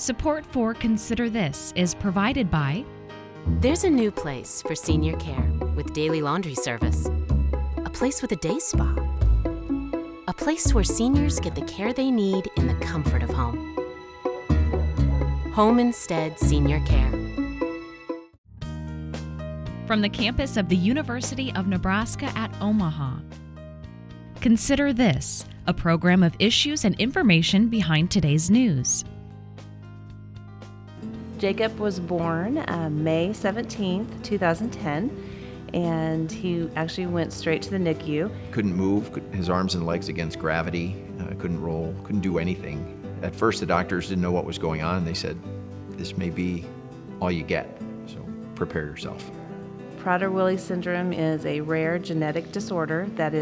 Support for Consider This is provided by There's a new place for senior care with daily laundry service. A place with a day spa. A place where seniors get the care they need in the comfort of home. Home Instead Senior Care. from the campus of the University of Nebraska at Omaha. Consider This, a program of issues and information behind today's news. Jacob was born May 17th, 2010, and he actually went straight to the NICU. Couldn't move, his arms and legs against gravity, couldn't roll, couldn't do anything. At first the doctors didn't know what was going on. They said, this may be all you get, so prepare yourself. Prader-Willi syndrome is a rare genetic disorder that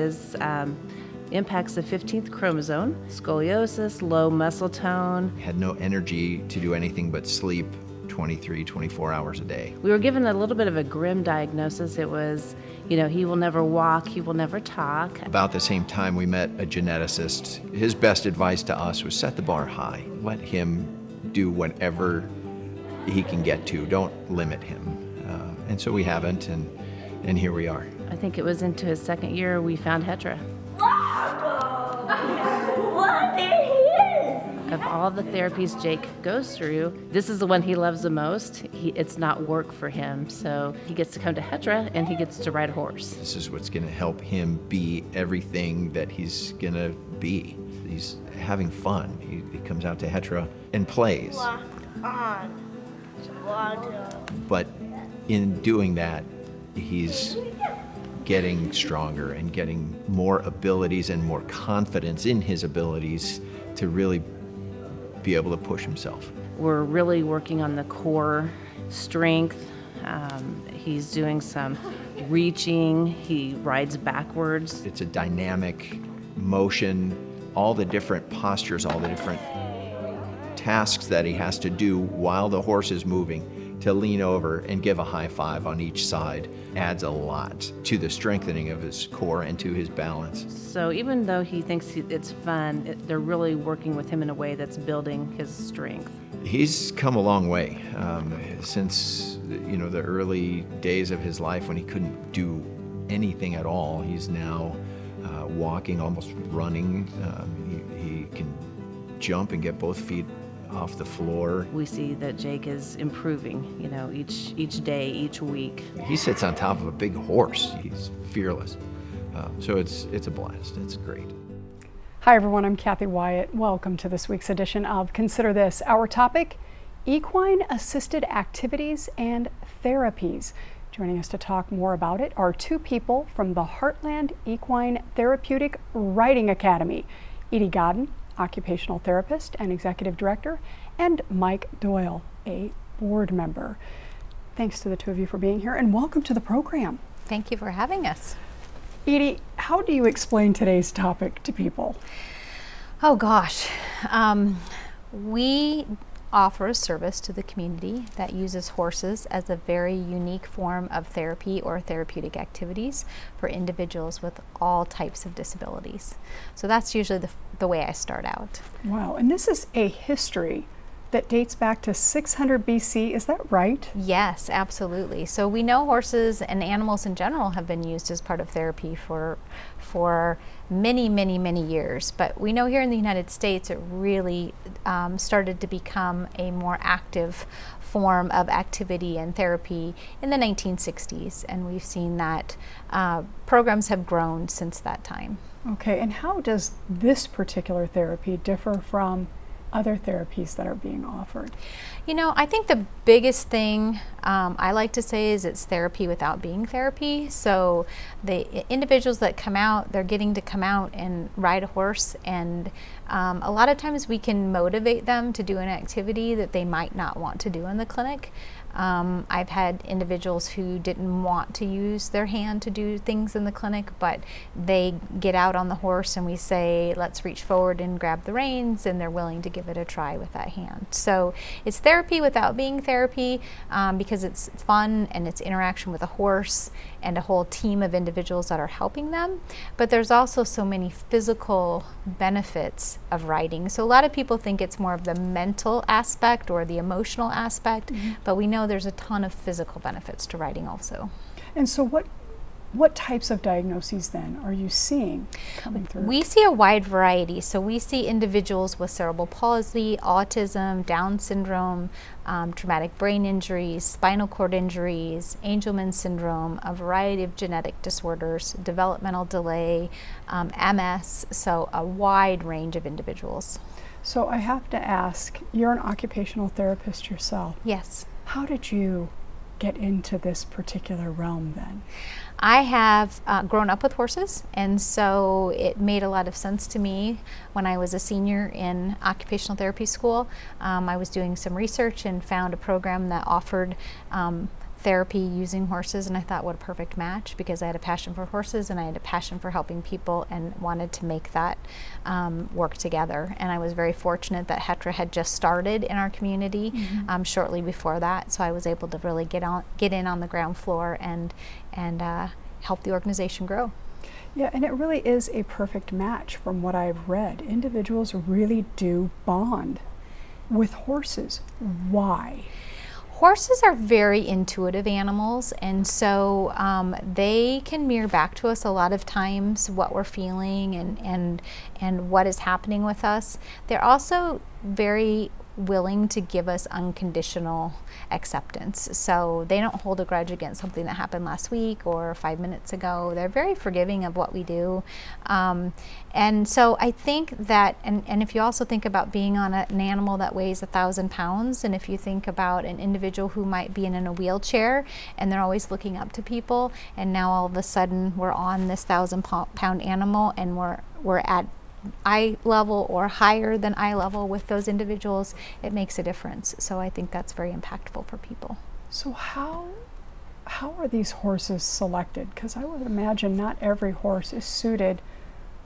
impacts the 15th chromosome. Scoliosis, low muscle tone. Had no energy to do anything but sleep 23, 24 hours a day. We were given a little bit of a grim diagnosis. It was, he will never walk, he will never talk. About the same time we met a geneticist. His best advice to us was set the bar high. Let him do whatever he can get to. Don't lit him. And so we haven't, and here we are. I think it was into his second year we found Hetra. What? There he is! Of all the therapies Jake goes through, this is the one he loves the most. It's not work for him, so he gets to come to Hetra and he gets to ride a horse. This is what's going to help him be everything that he's going to be. He's having fun. He comes out to Hetra and plays. Walk on. Walk on. But in doing that, he's getting stronger and getting more abilities and more confidence in his abilities to really be able to push himself. We're really working on the core strength. He's doing some reaching. He rides backwards. It's a dynamic motion, all the different postures, all the different tasks that he has to do while the horse is moving. To lean over and give a high five on each side adds a lot to the strengthening of his core and to his balance. So even though he thinks it's fun, they're really working with him in a way that's building his strength. He's come a long way since the early days of his life when he couldn't do anything at all. He's now walking, almost running. He can jump and get both feet off the floor. We see that Jake is improving, each day, each week. He sits on top of a big horse. He's fearless. So it's a blast. It's great. Hi everyone, I'm Kathy Wyatt. Welcome to this week's edition of Consider This. Our topic, equine assisted activities and therapies. Joining us to talk more about it are two people from the Heartland Equine Therapeutic Riding Academy. Edie Godden, occupational therapist and executive director, and Mike Doyle, a board member. Thanks to the two of you for being here, and welcome to the program. Thank you for having us. Edie, how do you explain today's topic to people? Oh gosh, we offer a service to the community that uses horses as a very unique form of therapy or therapeutic activities for individuals with all types of disabilities. So that's usually the way I start out. Wow, and this is a history that dates back to 600 BC, is that right? Yes, absolutely. So we know horses and animals in general have been used as part of therapy for many, many, many years. But we know here in the United States it really started to become a more active form of activity and therapy in the 1960s. And we've seen that programs have grown since that time. Okay, and how does this particular therapy differ from other therapies that are being offered? I think the biggest thing I like to say is it's therapy without being therapy. So the individuals that come out, they're getting to come out and ride a horse, and a lot of times we can motivate them to do an activity that they might not want to do in the clinic. I've had individuals who didn't want to use their hand to do things in the clinic, but they get out on the horse and we say, let's reach forward and grab the reins, and they're willing to give it a try with that hand. So it's therapy without being therapy, because it's fun and it's interaction with a horse and a whole team of individuals that are helping them. But there's also so many physical benefits of riding. So a lot of people think it's more of the mental aspect or the emotional aspect, but we know there's a ton of physical benefits to riding also. And so what types of diagnoses then are you seeing coming through? We see a wide variety. So we see individuals with cerebral palsy, autism, Down syndrome, traumatic brain injuries, spinal cord injuries, Angelman syndrome, a variety of genetic disorders, developmental delay, MS, so a wide range of individuals. So I have to ask, you're an occupational therapist yourself. Yes. How did you get into this particular realm then? I have grown up with horses, and so it made a lot of sense to me when I was a senior in occupational therapy school. I was doing some research and found a program that offered therapy using horses, and I thought, what a perfect match, because I had a passion for horses and I had a passion for helping people and wanted to make that work together. And I was very fortunate that HETRA had just started in our community shortly before that, so I was able to really get in on the ground floor and help the organization grow. Yeah, and it really is a perfect match from what I've read. Individuals really do bond with horses. Why? Horses are very intuitive animals, and so they can mirror back to us a lot of times what we're feeling and what is happening with us. They're also very willing to give us unconditional acceptance. So they don't hold a grudge against something that happened last week or 5 minutes ago. They're very forgiving of what we do. And so I think that, and if you also think about being on an animal that weighs 1,000 pounds, and if you think about an individual who might be in a wheelchair and they're always looking up to people, and now all of a sudden we're on this 1,000-pound animal and we're at eye level or higher than eye level with those individuals, it makes a difference. So I think that's very impactful for people. So how are these horses selected? Because I would imagine not every horse is suited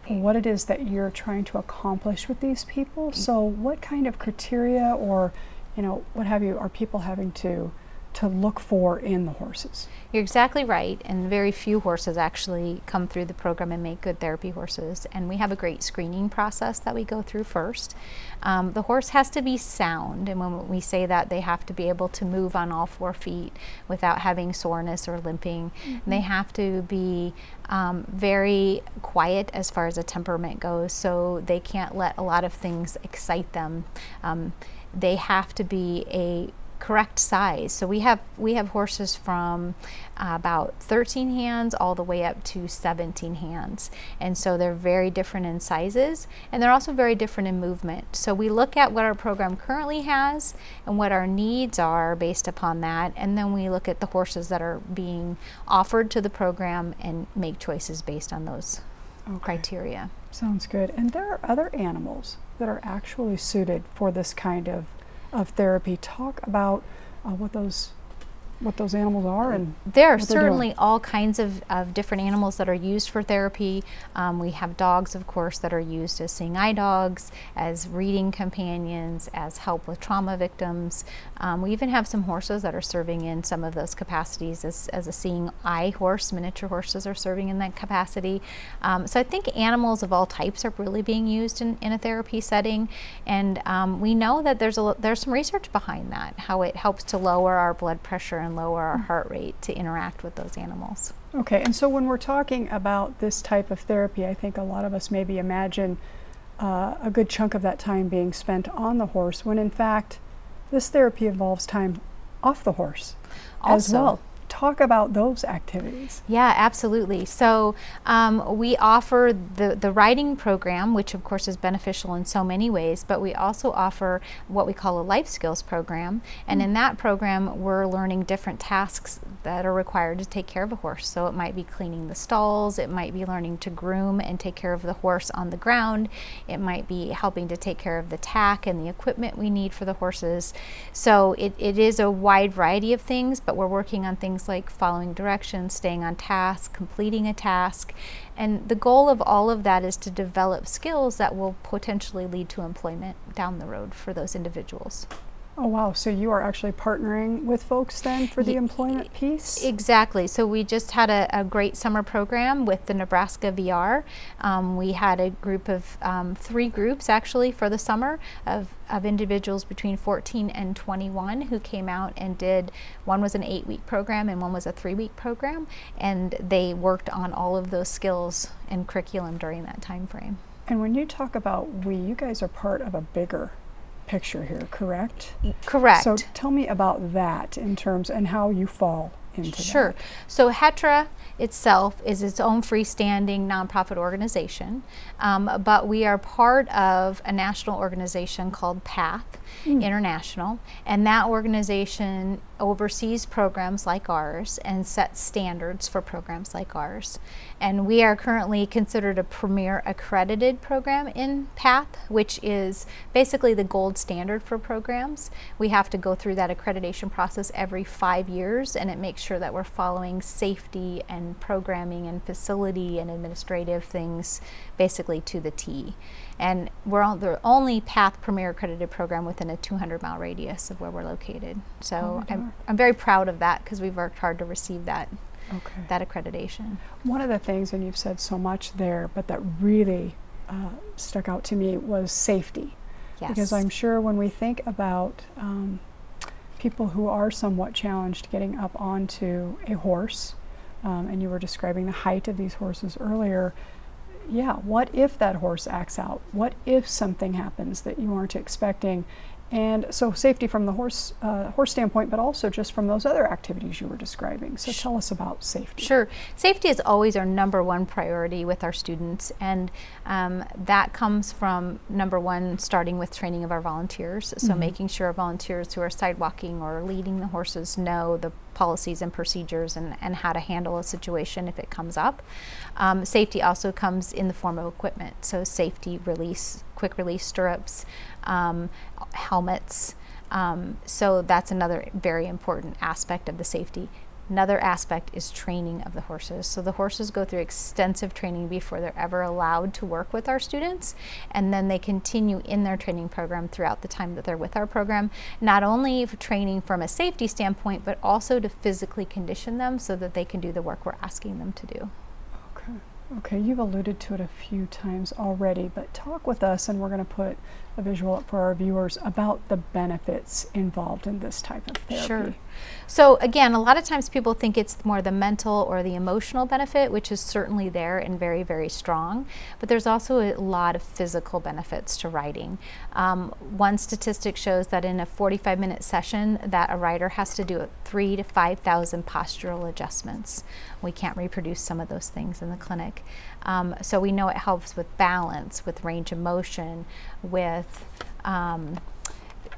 for what it is that you're trying to accomplish with these people. So what kind of criteria or, what have you, are people having to look for in the horses? You're exactly right, and very few horses actually come through the program and make good therapy horses, and we have a great screening process that we go through first. The horse has to be sound, and when we say that, they have to be able to move on all 4 feet without having soreness or limping. They have to be very quiet as far as a temperament goes, so they can't let a lot of things excite them. They have to be a correct size. So we have horses from about 13 hands all the way up to 17 hands, and so they're very different in sizes, and they're also very different in movement. So we look at what our program currently has and what our needs are based upon that, and then we look at the horses that are being offered to the program and make choices based on those criteria. Sounds good. And there are other animals that are actually suited for this kind of therapy. Talk about what those animals are. And there are certainly all kinds of different animals that are used for therapy. We have dogs, of course, that are used as seeing eye dogs, as reading companions, as help with trauma victims. We even have some horses that are serving in some of those capacities as a seeing eye horse. Miniature horses are serving in that capacity. So I think animals of all types are really being used in a therapy setting, and we know that there's some research behind that, how it helps to lower our blood pressure and lower our heart rate to interact with those animals. Okay, and so when we're talking about this type of therapy, I think a lot of us maybe imagine a good chunk of that time being spent on the horse, when in fact this therapy involves time off the horse as well. talk about those activities. Yeah, absolutely. So we offer the riding program, which of course is beneficial in so many ways, but we also offer what we call a life skills program. And in that program, we're learning different tasks that are required to take care of a horse. So it might be cleaning the stalls, it might be learning to groom and take care of the horse on the ground, it might be helping to take care of the tack and the equipment we need for the horses. So it is a wide variety of things, but we're working on things like following directions, staying on task, completing a task. And the goal of all of that is to develop skills that will potentially lead to employment down the road for those individuals. Oh wow, so you are actually partnering with folks then for the employment piece? Exactly. So we just had a great summer program with the Nebraska VR. We had a group of 3 groups actually for the summer of individuals between 14 and 21 who came out and did, one was an 8-week program and one was a 3-week program, and they worked on all of those skills and curriculum during that time frame. And when you talk about you guys are part of a bigger picture here, correct? Correct. So tell me about that in terms and how you fall into Sure. that. So HETRA itself is its own freestanding nonprofit organization, but we are part of a national organization called PATH International, and that organization oversees programs like ours and sets standards for programs like ours. And we are currently considered a premier accredited program in PATH, which is basically the gold standard for programs. We have to go through that accreditation process every 5 years, and it makes sure that we're following safety and programming and facility and administrative things basically to the T. And we're the only PATH Premier accredited program within a 200-mile radius of where we're located. So I'm very proud of that because we've worked hard to receive that accreditation. One of the things, and you've said so much there, but that really stuck out to me was safety. Yes. Because I'm sure when we think about people who are somewhat challenged getting up onto a horse, and you were describing the height of these horses earlier, yeah, what if that horse acts out? What if something happens that you aren't expecting? And so safety from the horse standpoint, but also just from those other activities you were describing. So tell us about safety. Sure. Safety is always our number one priority with our students, and that comes from number one, starting with training of our volunteers. So making sure our volunteers who are sidewalking or leading the horses know the policies and procedures and how to handle a situation if it comes up. Safety also comes in the form of equipment. So safety release, quick release stirrups, helmets. So that's another very important aspect of the safety. Another aspect is training of the horses. So the horses go through extensive training before they're ever allowed to work with our students, and then they continue in their training program throughout the time that they're with our program, not only training from a safety standpoint, but also to physically condition them so that they can do the work we're asking them to do. Okay, you've alluded to it a few times already, but talk with us, and we're going to put a visual up for our viewers about the benefits involved in this type of therapy. Sure. So again, a lot of times people think it's more the mental or the emotional benefit, which is certainly there and very, very strong, but there's also a lot of physical benefits to riding. One statistic shows that in a 45-minute session that a rider has to do 3,000 to 5,000 postural adjustments. We can't reproduce some of those things in the clinic. So we know it helps with balance, with range of motion, with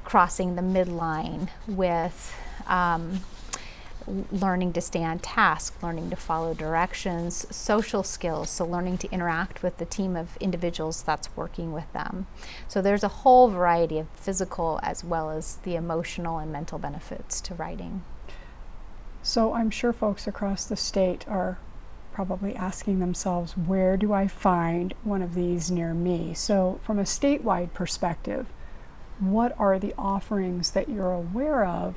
crossing the midline, with learning to stay on task, learning to follow directions, social skills, so learning to interact with the team of individuals that's working with them. So there's a whole variety of physical as well as the emotional and mental benefits to riding. So I'm sure folks across the state are probably asking themselves, where do I find one of these near me? So from a statewide perspective, what are the offerings that you're aware of?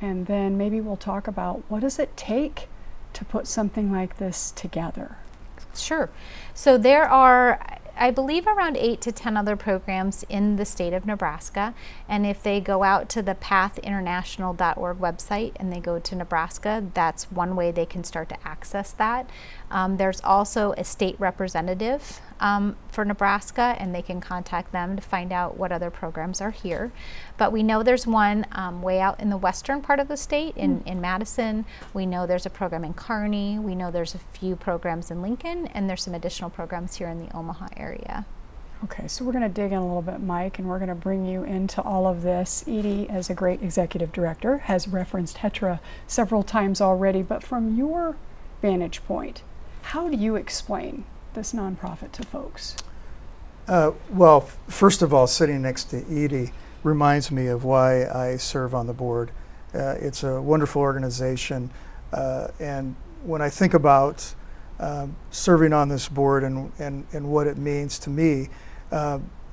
And then maybe we'll talk about what does it take to put something like this together? Sure. So there are, I believe around 8 to 10 other programs in the state of Nebraska. And if they go out to the pathinternational.org website and they go to Nebraska, that's one way they can start to access that. There's also a state representative for Nebraska, and they can contact them to find out what other programs are here. But we know there's one way out in the western part of the state in Madison. We know there's a program in Kearney. We know there's a few programs in Lincoln, and there's some additional programs here in the Omaha area. Okay, so we're going to dig in a little bit, Mike, and we're going to bring you into all of this. Edie, as a great executive director, has referenced HETRA several times already, but from your vantage point, how do you explain this nonprofit to folks? Well, first of all, sitting next to Edie reminds me of why I serve on the board. It's a wonderful organization, and when I think about serving on this board and what it means to me,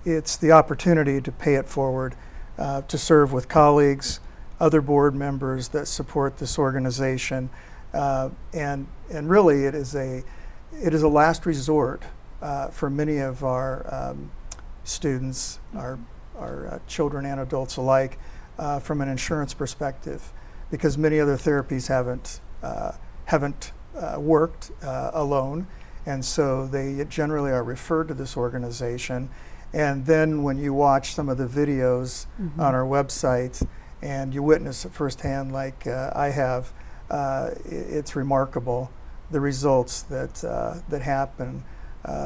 it's the opportunity to pay it forward, to serve with colleagues, other board members that support this organization, and really it is a last resort for many of our students, our children and adults alike, from an insurance perspective, because many other therapies haven't worked alone, and so they generally are referred to this organization. And then when you watch some of the videos on our website and you witness it firsthand, like I have, it's remarkable the results that happen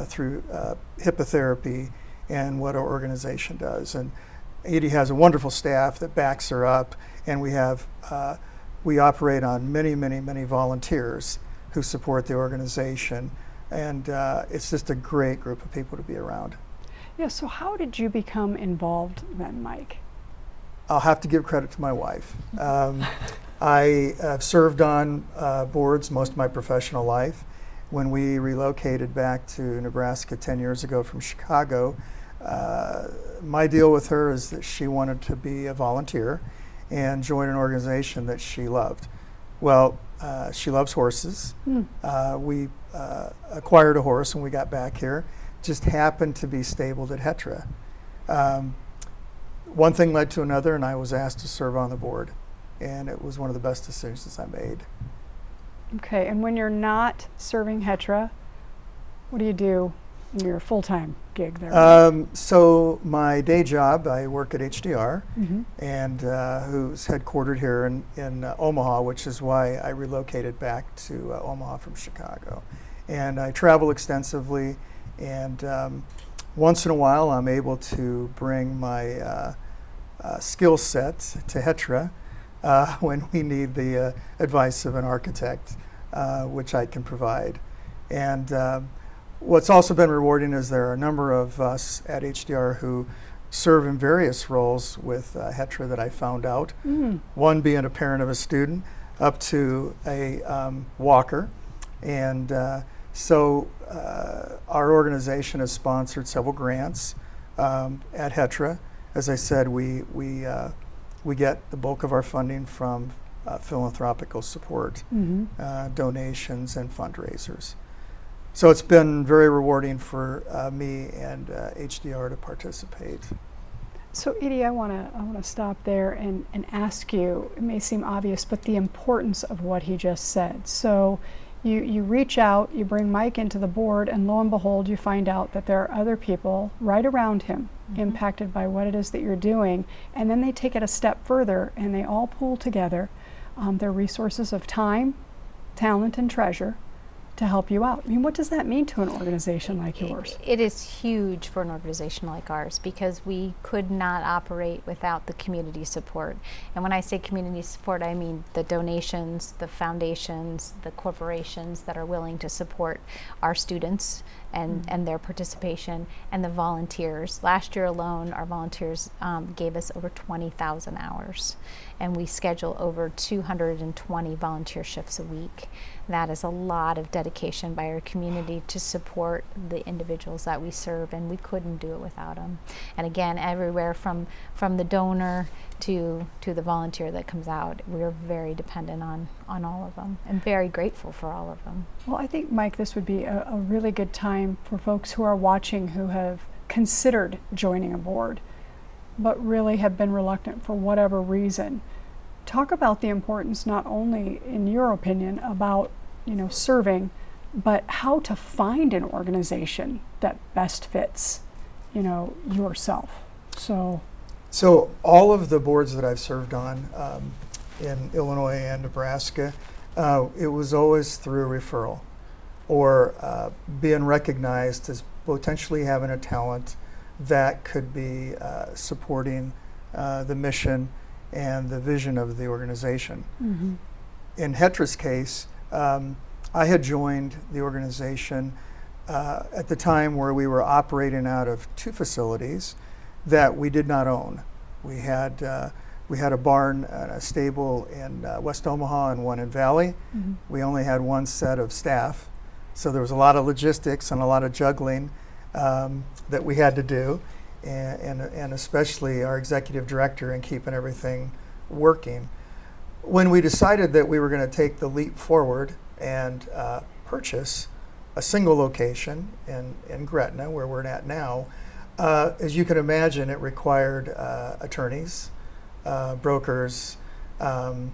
through HIPAA therapy and what our organization does. And Edie has a wonderful staff that backs her up, and we operate on many volunteers who support the organization, and it's just a great group of people to be around. Yeah, so how did you become involved then, Mike? I'll have to give credit to my wife. I have served on boards most of my professional life. When we relocated back to Nebraska 10 years ago from Chicago, my deal with her is that she wanted to be a volunteer and join an organization that she loved. Well, she loves horses. We acquired a horse when we got back here, just happened to be stabled at HETRA. One thing led to another, and I was asked to serve on the board, and it was one of the best decisions I made. Okay, and when you're not serving HETRA, what do you do in your full-time gig there? So my day job, I work at HDR, and who's headquartered here in Omaha, which is why I relocated back to Omaha from Chicago. And I travel extensively, and once in a while I'm able to bring my skill set to HETRA when we need the advice of an architect, which I can provide. And what's also been rewarding is there are a number of us at HDR who serve in various roles with HETRA that I found out. One being a parent of a student, up to a walker. And so our organization has sponsored several grants at HETRA. As I said, we get the bulk of our funding from philanthropical support, donations, and fundraisers. So it's been very rewarding for me and HDR to participate. So Edie, I want to stop there and ask you, it may seem obvious, but the importance of what he just said. So you reach out, you bring Mike into the board, and lo and behold, you find out that there are other people right around him impacted by what it is that you're doing, and then they take it a step further and they all pool together their resources of time, talent, and treasure to help you out. I mean, what does that mean to an organization like yours? It is huge for an organization like ours because we could not operate without the community support. And when I say community support, I mean the donations, the foundations, the corporations that are willing to support our students and their participation, and the volunteers. Last year alone, our volunteers gave us over 20,000 hours. and we schedule over 220 volunteer shifts a week. That is a lot of dedication by our community to support the individuals that we serve, and we couldn't do it without them. And again, everywhere from the donor to the volunteer that comes out, we're very dependent on all of them, and very grateful for all of them. Well, I think, Mike, this would be a really good time for folks who are watching who have considered joining a board, but really have been reluctant for whatever reason. Talk about the importance, not only in your opinion about, serving, but how to find an organization that best fits, yourself. So all of the boards that I've served on in Illinois and Nebraska, it was always through referral or being recognized as potentially having a talent that could be supporting the mission and the vision of the organization. Mm-hmm. In Hetra's case, I had joined the organization at the time where we were operating out of 2 facilities that we did not own. We had a barn and a stable in West Omaha and one in Valley. Mm-hmm. We only had 1 set of staff, so there was a lot of logistics and a lot of juggling that we had to do. And especially our executive director and keeping everything working. When we decided that we were going to take the leap forward and purchase a single location in Gretna, where we're at now, as you can imagine, it required attorneys, brokers, land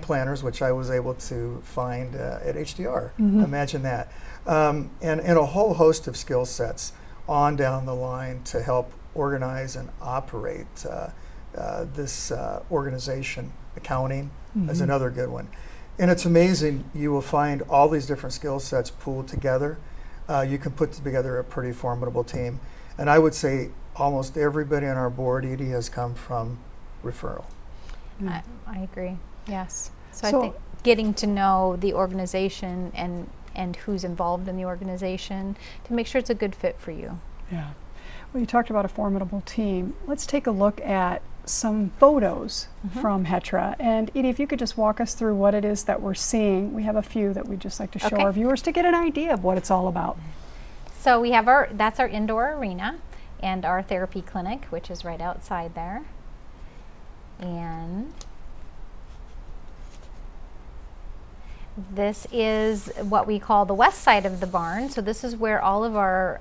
planners, which I was able to find at HDR. Mm-hmm. Imagine that. And a whole host of skill sets on down the line to help organize and operate this organization. Accounting is another good one. And it's amazing, you will find all these different skill sets pooled together. You can put together a pretty formidable team. And I would say almost everybody on our board, Edie, has come from referral. I agree, yes. So I think getting to know the organization and who's involved in the organization to make sure it's a good fit for you. Yeah. Well, you talked about a formidable team. Let's take a look at some photos from Hetra. And Edie, if you could just walk us through what it is that we're seeing. We have a few that we'd just like to show our viewers to get an idea of what it's all about. So we have that's our indoor arena and our therapy clinic, which is right outside there. And this is what we call the west side of the barn. So this is where all of our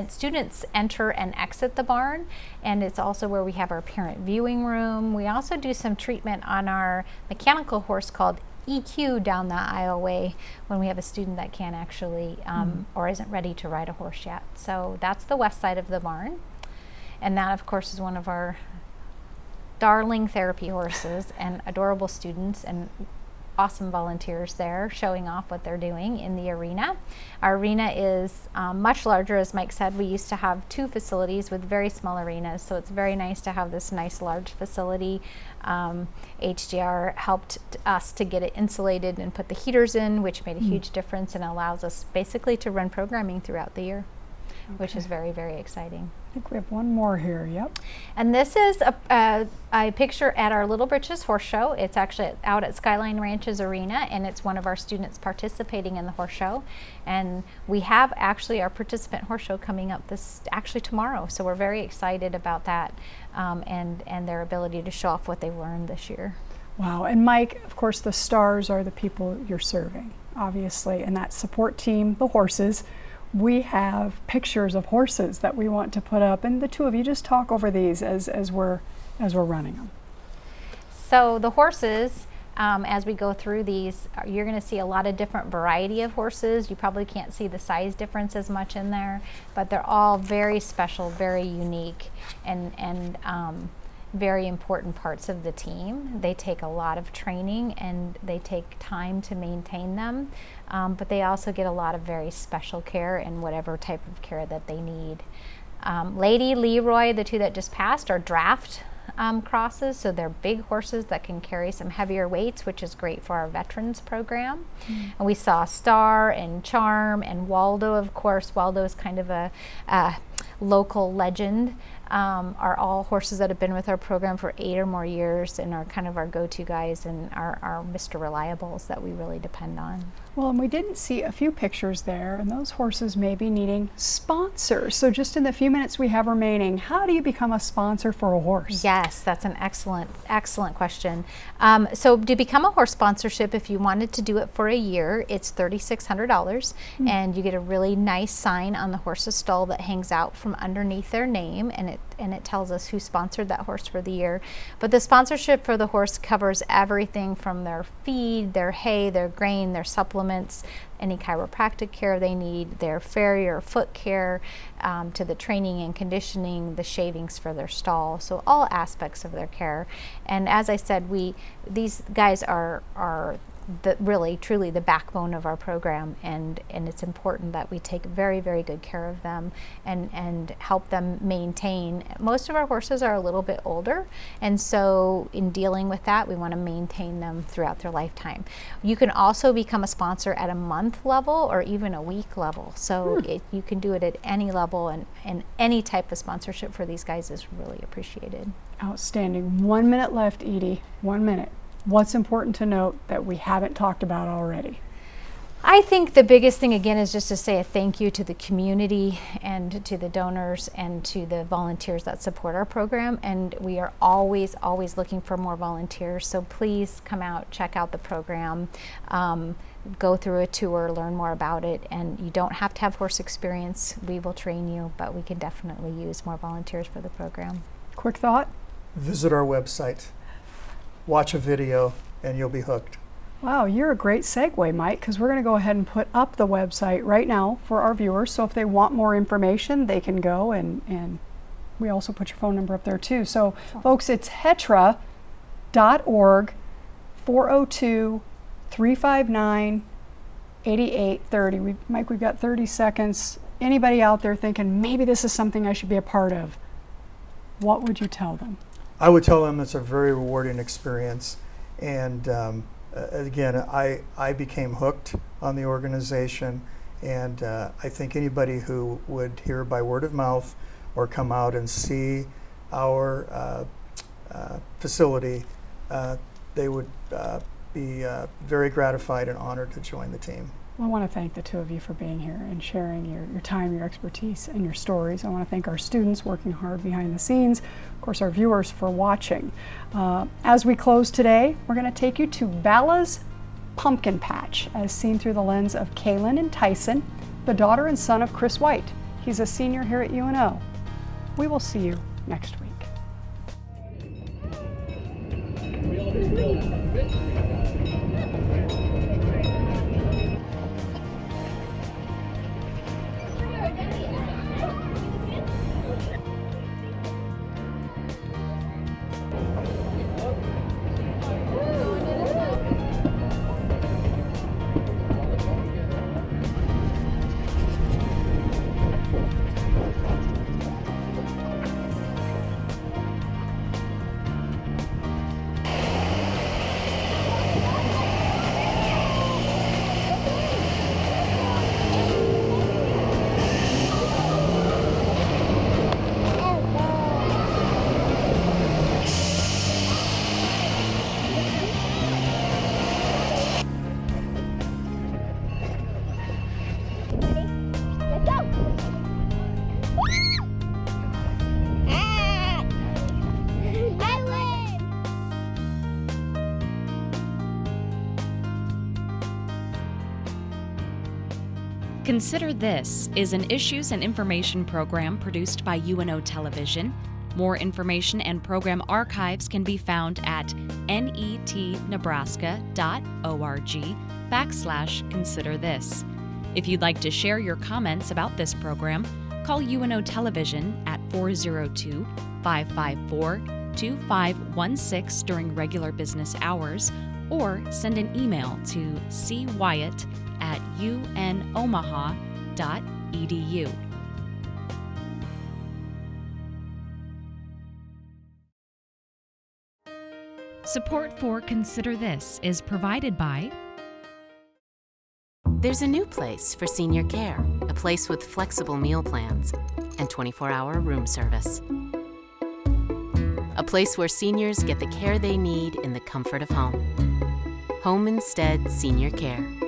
students enter and exit the barn, and it's also where we have our parent viewing room. We also do some treatment on our mechanical horse called EQ down the aisleway when we have a student that can't actually or isn't ready to ride a horse yet. So that's the west side of the barn, and that of course is one of our darling therapy horses and adorable students and awesome volunteers there showing off what they're doing in the arena. Our arena is much larger, as Mike said. We used to have 2 facilities with very small arenas, so it's very nice to have this nice large facility. HDR helped us to get it insulated and put the heaters in, which made a huge difference and allows us basically to run programming throughout the year, which is very, very exciting. I think we have one more here, yep. And this is a picture at our Little Britches Horse Show. It's actually out at Skyline Ranches Arena, and it's one of our students participating in the horse show. And we have actually our participant horse show coming up tomorrow, so we're very excited about that and their ability to show off what they've learned this year. Wow, and Mike, of course, the stars are the people you're serving, obviously, and that support team, the horses. We have pictures of horses that we want to put up, and the 2 of you just talk over these as we're running them. So the horses, as we go through these, you're going to see a lot of different variety of horses. You probably can't see the size difference as much in there, but they're all very special, very unique, and very important parts of the team. They take a lot of training and they take time to maintain them, but they also get a lot of very special care and whatever type of care that they need. Lady, Leroy, the 2 that just passed, are draft crosses, so they're big horses that can carry some heavier weights, which is great for our veterans program. And we saw Star and Charm and Waldo, of course. Waldo is kind of a local legend are all horses that have been with our program for 8 or more years and are kind of our go-to guys and our Mr. Reliables that we really depend on. Well, and we didn't see a few pictures there, and those horses may be needing sponsors. So just in the few minutes we have remaining, how do you become a sponsor for a horse? Yes, that's an excellent question. So to become a horse sponsorship, if you wanted to do it for a year, it's $3,600, and you get a really nice sign on the horse's stall that hangs out from underneath their name, and it tells us who sponsored that horse for the year. But the sponsorship for the horse covers everything from their feed, their hay, their grain, their supplements, any chiropractic care they need, their farrier foot care, to the training and conditioning, the shavings for their stall. So all aspects of their care. And as I said, these guys are really truly the backbone of our program, and it's important that we take very, very good care of them and help them maintain. Most of our horses are a little bit older, and so in dealing with that, we want to maintain them throughout their lifetime. You can also become a sponsor at a month level or even a week level, so you can do it at any level, and any type of sponsorship for these guys is really appreciated. Outstanding. 1 minute left, Edie. 1 minute. What's important to note that we haven't talked about already? I think the biggest thing, again, is just to say a thank you to the community and to the donors and to the volunteers that support our program. And we are always looking for more volunteers. So please come out, check out the program, go through a tour, learn more about it. And you don't have to have horse experience. We will train you, but we can definitely use more volunteers for the program. Quick thought? Visit our website. Watch a video and you'll be hooked. Wow, you're a great segue, Mike, because we're going to go ahead and put up the website right now for our viewers. So if they want more information, they can go, and we also put your phone number up there too. So folks, it's hetra.org, 402-359-8830. Mike, we've got 30 seconds. Anybody out there thinking, maybe this is something I should be a part of, what would you tell them? I would tell them it's a very rewarding experience, and again, I became hooked on the organization, and I think anybody who would hear by word of mouth or come out and see our facility, they would be very gratified and honored to join the team. Well, I want to thank the two of you for being here and sharing your time, your expertise, and your stories. I want to thank our students working hard behind the scenes, of course our viewers for watching. As we close today, we're going to take you to Vala's Pumpkin Patch, as seen through the lens of Kaylin and Tyson, the daughter and son of Chris White. He's a senior here at UNO. We will see you next week. Consider This is an issues and information program produced by UNO Television. More information and program archives can be found at netnebraska.org/Consider This. If you'd like to share your comments about this program, call UNO Television at 402-554-2516 during regular business hours, or send an email to cwyatt@unomaha.edu. Support for Consider This is provided by There's a new place for senior care, a place with flexible meal plans. and 24-hour room service. A place where seniors get the care they need in the comfort of home. Home Instead Senior Care.